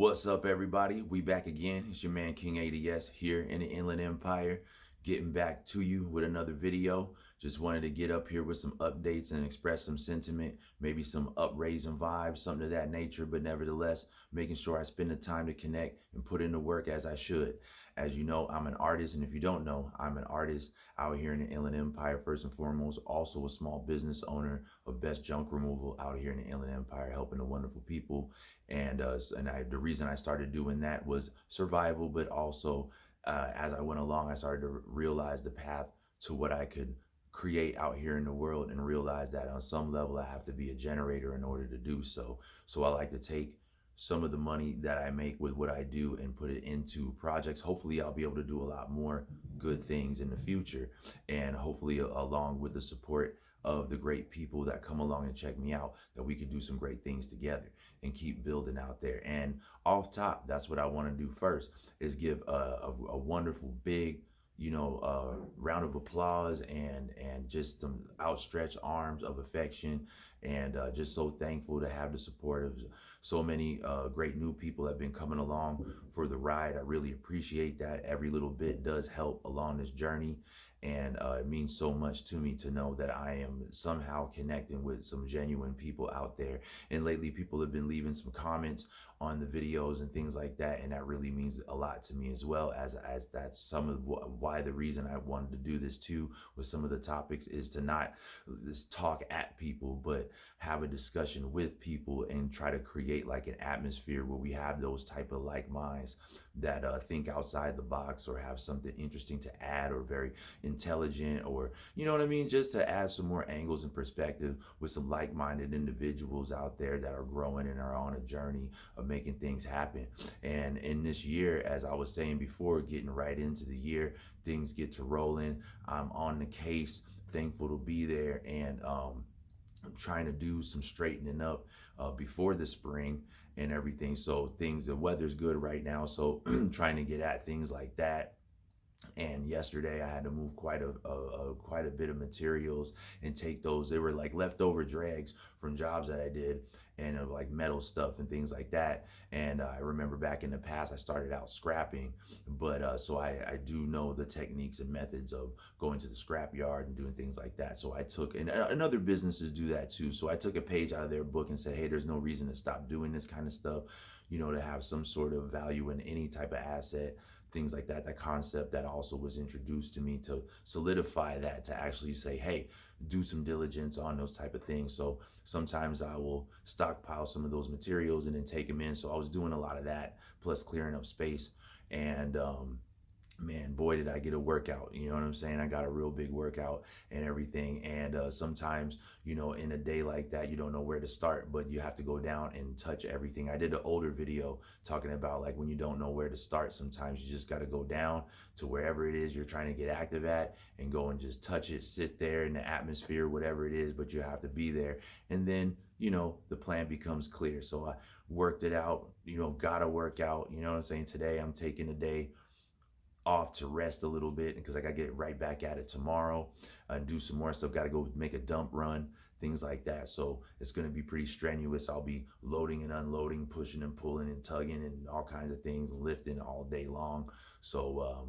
What's up, everybody? We back again. It's your man King A.D.S here in the Inland Empire, getting back to you with another video. Just wanted to get up here with some updates and express some sentiment, maybe some upraising vibes, something of that nature, but nevertheless, making sure I spend the time to connect and put in the work as I should. As you know, I'm an artist, and if you don't know, I'm an artist out here in the Inland Empire, first and foremost, also a small business owner of Best Junk Removal out here in the Inland Empire, helping the wonderful people. The reason I started doing that was survival, but also as I went along, I started to realize the path to what I could create out here in the world, and realize that on some level I have to be a generator in order to do so. So I like to take some of the money that I make with what I do and put it into projects. Hopefully I'll be able to do a lot more good things in the future, and hopefully along with the support of the great people that come along and check me out, that we could do some great things together and keep building out there. And off top, that's what I want to do first, is give a wonderful big round of applause and just some outstretched arms of affection, and just so thankful to have the support of so many great new people that have been coming along for the ride. I really appreciate that. Every little bit does help along this journey, and it means so much to me to know that I am somehow connecting with some genuine people out there. And lately people have been leaving some comments on the videos and things like that, and that really means a lot to me, as well as that's some of why the reason I wanted to do this too with some of the topics is to not just talk at people, but have a discussion with people and try to create like an atmosphere where we have those type of like minds that think outside the box, or have something interesting to add, or very intelligent, or you know what I mean, just to add some more angles and perspective with some like-minded individuals out there that are growing and are on a journey of making things happen. And in this year, as I was saying before, getting right into the year, things get to rolling. I'm on the case, thankful to be there, and I'm trying to do some straightening up before the spring and everything. So the weather's good right now, so trying to get at things like that. And yesterday I had to move quite a bit of materials and take those. They were like leftover drags from jobs that I did, and of like metal stuff and things like that. And I remember back in the past I started out scrapping, but so I do know the techniques and methods of going to the scrap yard and doing things like that. So I took, and other businesses do that too, so I took a page out of their book and said, hey, there's no reason to stop doing this kind of stuff, to have some sort of value in any type of asset, things like that. That concept that also was introduced to me to solidify that, to actually say, hey, do some diligence on those type of things. So sometimes I will stockpile some of those materials and then take them in. So I was doing a lot of that, plus clearing up space. And man, boy, did I get a workout. You know what I'm saying? I got a real big workout and everything. And sometimes, in a day like that, you don't know where to start, but you have to go down and touch everything. I did an older video talking about like when you don't know where to start, sometimes you just got to go down to wherever it is you're trying to get active at and go and just touch it, sit there in the atmosphere, whatever it is, but you have to be there. And then, the plan becomes clear. So I worked it out, gotta work out, you know what I'm saying? Today I'm taking a day off to rest a little bit, because I gotta get right back at it tomorrow and do some more stuff. Got to go make a dump run, things like that. So it's going to be pretty strenuous. I'll be loading and unloading, pushing and pulling and tugging and all kinds of things, and lifting all day long. So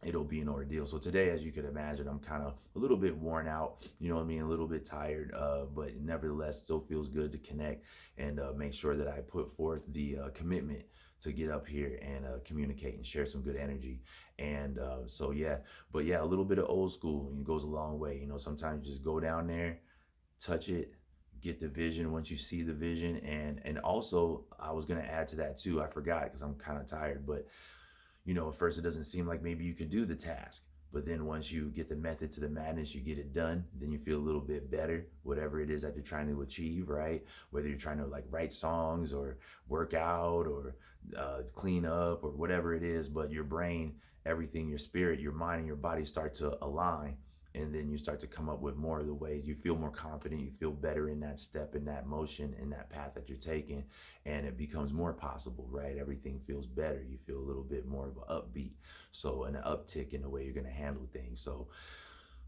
it'll be an ordeal. So today, as you could imagine, I'm kind of a little bit worn out, you know what I mean, a little bit tired, but nevertheless still feels good to connect and make sure that I put forth the commitment to get up here and communicate and share some good energy. And so yeah, but yeah, a little bit of old school goes a long way. Sometimes you just go down there, touch it, get the vision once you see the vision. And also I was going to add to that too, I forgot because I'm kind of tired, but at first it doesn't seem like maybe you could do the task, but then once you get the method to the madness, you get it done, then you feel a little bit better, whatever it is that you're trying to achieve, right? Whether you're trying to like write songs or work out or clean up or whatever it is, but your brain, everything, your spirit, your mind, and your body start to align. And then you start to come up with more of the ways you feel more confident, you feel better in that step, in that motion, in that path that you're taking, and it becomes more possible, right? Everything feels better. You feel a little bit more of an upbeat, so an uptick in the way you're going to handle things.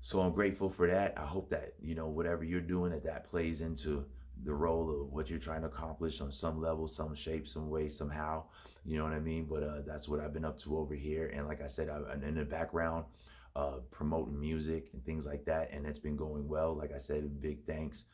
So I'm grateful for that. I hope that, whatever you're doing, that plays into the role of what you're trying to accomplish on some level, some shape, some way, somehow. You know what I mean? But that's what I've been up to over here. And like I said, I'm in the background promoting music and things like that, and it's been going well. Like I said, big thanks.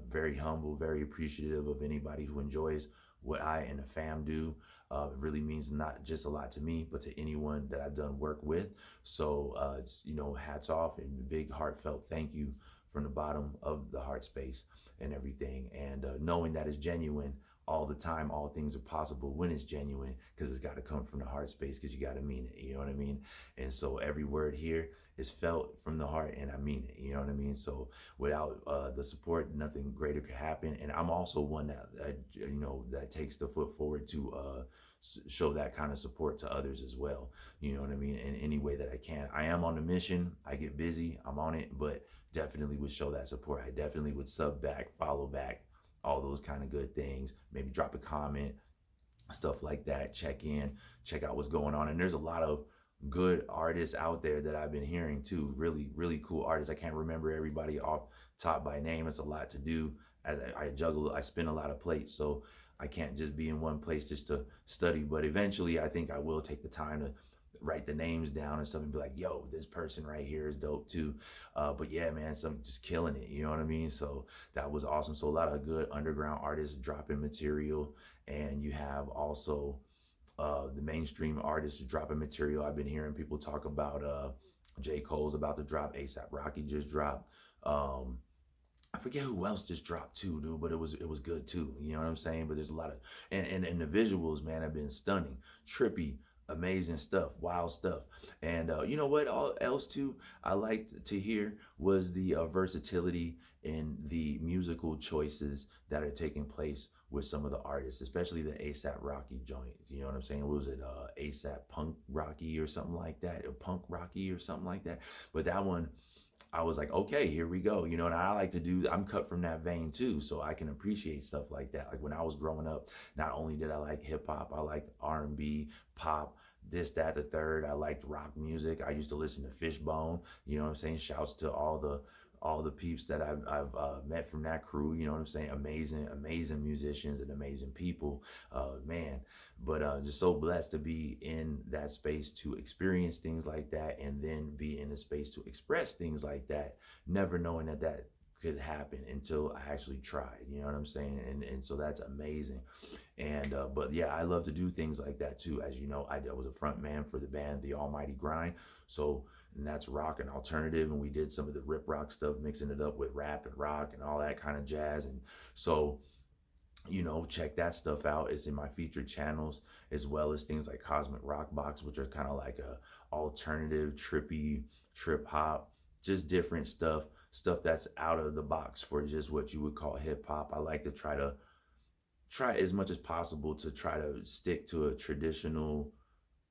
Very humble, very appreciative of anybody who enjoys what I and the fam do. It really means not just a lot to me, but to anyone that I've done work with. So it's, hats off and big heartfelt thank you from the bottom of the heart space and everything. And knowing that it's genuine all the time, all things are possible when it's genuine, because it's got to come from the heart space, because you got to mean it. You know what I mean? And so every word here is felt from the heart, and I mean it. You know what I mean? So without the support, nothing greater could happen. And I'm also one that takes the foot forward to show that kind of support to others as well. You know what I mean? In any way that I can. I am on a mission. I get busy. I'm on it, but definitely would show that support. I definitely would sub back, follow back, all those kind of good things. Maybe drop a comment, stuff like that. Check in, check out what's going on. And there's a lot of good artists out there that I've been hearing too. Really, really cool artists. I can't remember everybody off top by name. It's a lot to do. I juggle, I spin a lot of plates. So I can't just be in one place just to study. But eventually I think I will take the time to write the names down and stuff and be like, yo, this person right here is dope too. But yeah, man, some just killing it. You know what I mean? So that was awesome. So a lot of good underground artists dropping material, and you have also the mainstream artists dropping material. I've been hearing people talk about J. Cole's about to drop, A$AP Rocky just dropped. I forget who else just dropped too, dude, but it was good too. You know what I'm saying? But there's a lot of and the visuals, man, have been stunning, trippy, amazing stuff, wild stuff. And you know what all else too I liked to hear was the versatility in the musical choices that are taking place with some of the artists, especially the A$AP Rocky joints. You know what I'm saying? What was it, A$AP Punk Rocky or something like that, or Punk Rocky or something like that? But that one, I was like, okay, here we go. You know, and I like to do, I'm cut from that vein too, so I can appreciate stuff like that. Like when I was growing up, not only did I like hip hop, I liked R&B, pop, this, that, the third. I liked rock music. I used to listen to Fishbone. You know what I'm saying? Shouts to all the peeps that I've met from that crew. You know what I'm saying? Amazing musicians and amazing people, man. But just so blessed to be in that space to experience things like that, and then be in a space to express things like that, never knowing that could happen until I actually tried. You know what I'm saying? And so that's amazing. And but yeah, I love to do things like that too. As you know, I was a front man for the band The Almighty Grind. So, and that's rock and alternative, and we did some of the rip rock stuff, mixing it up with rap and rock and all that kind of jazz. And so, check that stuff out. It's in my featured channels, as well as things like Cosmic Rock Box, which are kind of like a alternative, trippy, trip hop, just different stuff that's out of the box for just what you would call hip hop. I like to try as much as possible to try to stick to a traditional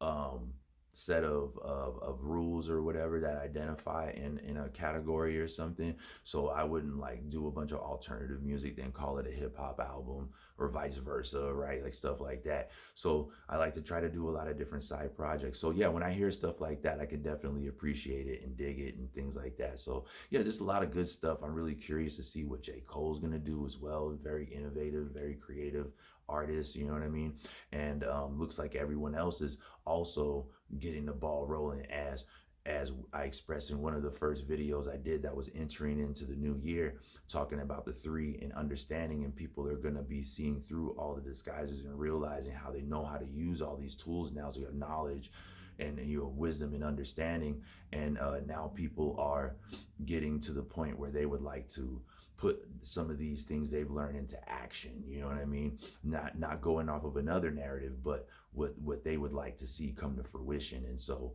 um, set of rules or whatever that identify in a category or something. So I wouldn't like do a bunch of alternative music then call it a hip hop album, or vice versa, right? Like stuff like that. So I like to try to do a lot of different side projects. So yeah, when I hear stuff like that, I can definitely appreciate it and dig it and things like that. So yeah, just a lot of good stuff. I'm really curious to see what J. Cole's gonna do as well. Very innovative, very creative artist, you know what I mean? And looks like everyone else is also getting the ball rolling, as I expressed in one of the first videos I did that was entering into the new year, talking about the three and understanding, and people are going to be seeing through all the disguises and realizing how they know how to use all these tools now. So you have knowledge and your wisdom and understanding, and now people are getting to the point where they would like to put some of these things they've learned into action. You know what I mean? Not going off of another narrative, but what they would like to see come to fruition. And so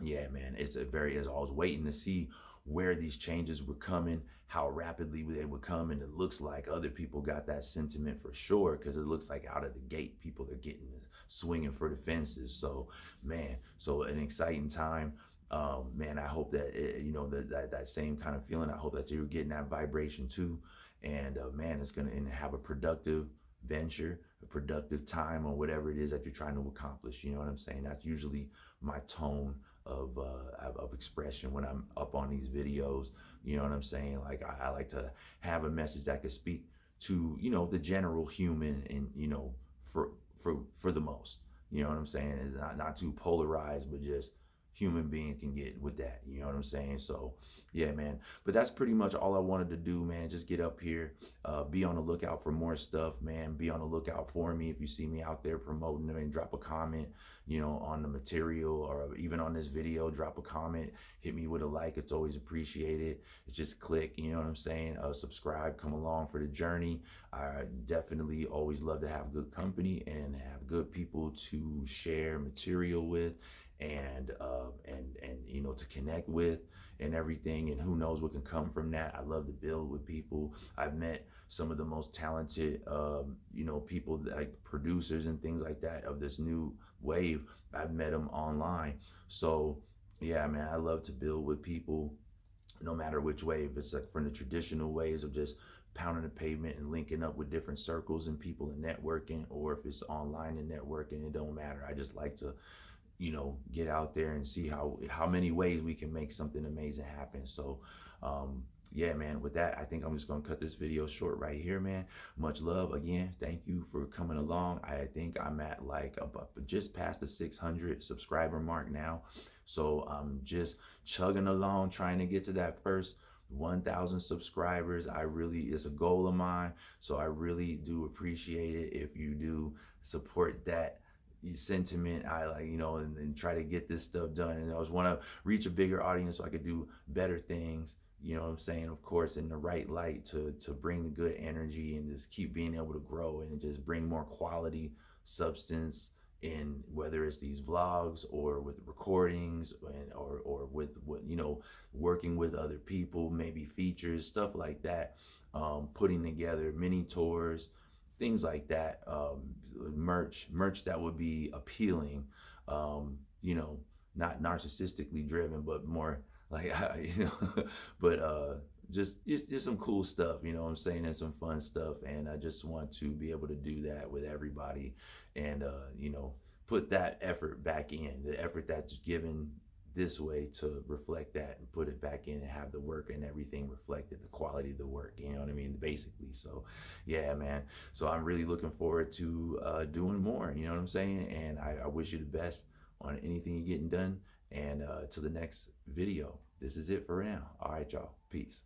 yeah, man, as I was waiting to see where these changes were coming, how rapidly they would come. And it looks like other people got that sentiment for sure, because it looks like out of the gate, people are getting swinging for the fences. So, man, so an exciting time. Man, I hope that, that same kind of feeling, I hope that you're getting that vibration too. And man, it's going to have a productive venture, a productive time on whatever it is that you're trying to accomplish. You know what I'm saying? That's usually my tone of expression when I'm up on these videos. You know what I'm saying? Like I like to have a message that could speak to, you know, the general human, and, you know, for the most, you know what I'm saying? It's not too polarized, but just human beings can get with that, you know what I'm saying? So yeah, man. But that's pretty much all I wanted to do, man. Just get up here, be on the lookout for more stuff, man. Be on the lookout for me. If you see me out there promoting, I mean, drop a comment, you know, on the material, or even on this video, drop a comment, hit me with a like. It's always appreciated. It's just click, you know what I'm saying? Subscribe, come along for the journey. I definitely always love to have good company and have good people to share material with, and you know, to connect with and everything. And who knows what can come from that. I love to build with people. I've met some of the most talented you know, people, like producers and things like that, of this new wave. I've met them online. So yeah, man, I love to build with people, no matter which way. If it's like from the traditional ways of just pounding the pavement and linking up with different circles and people and networking, or if it's online and networking, it don't matter. I just like to, you know, get out there and see how many ways we can make something amazing happen. So yeah, man, with that, I think I'm just gonna cut this video short right here, man. Much love again. Thank you for coming along. I think I'm at like just past the 600 subscriber mark now. So I'm just chugging along, trying to get to that first 1,000 subscribers. It's a goal of mine. So I really do appreciate it if you do support that sentiment. I like, you know, and try to get this stuff done. And I just want to reach a bigger audience so I could do better things, you know what I'm saying? Of course, in the right light, to bring the good energy and just keep being able to grow and just bring more quality substance in, whether it's these vlogs or with recordings, or with what, you know, working with other people, maybe features, stuff like that, putting together mini tours, things like that, merch that would be appealing, you know, not narcissistically driven, but more like you know, but just some cool stuff, you know what I'm saying, and some fun stuff. And I just want to be able to do that with everybody, and you know, put that effort back in, the effort that's given this way, to reflect that and put it back in, and have the work and everything reflected, the quality of the work, you know what I mean, basically. So yeah, man. So I'm really looking forward to doing more, you know what I'm saying? And I wish you the best on anything you're getting done. And to the next video. This is it for now. All right, y'all. Peace.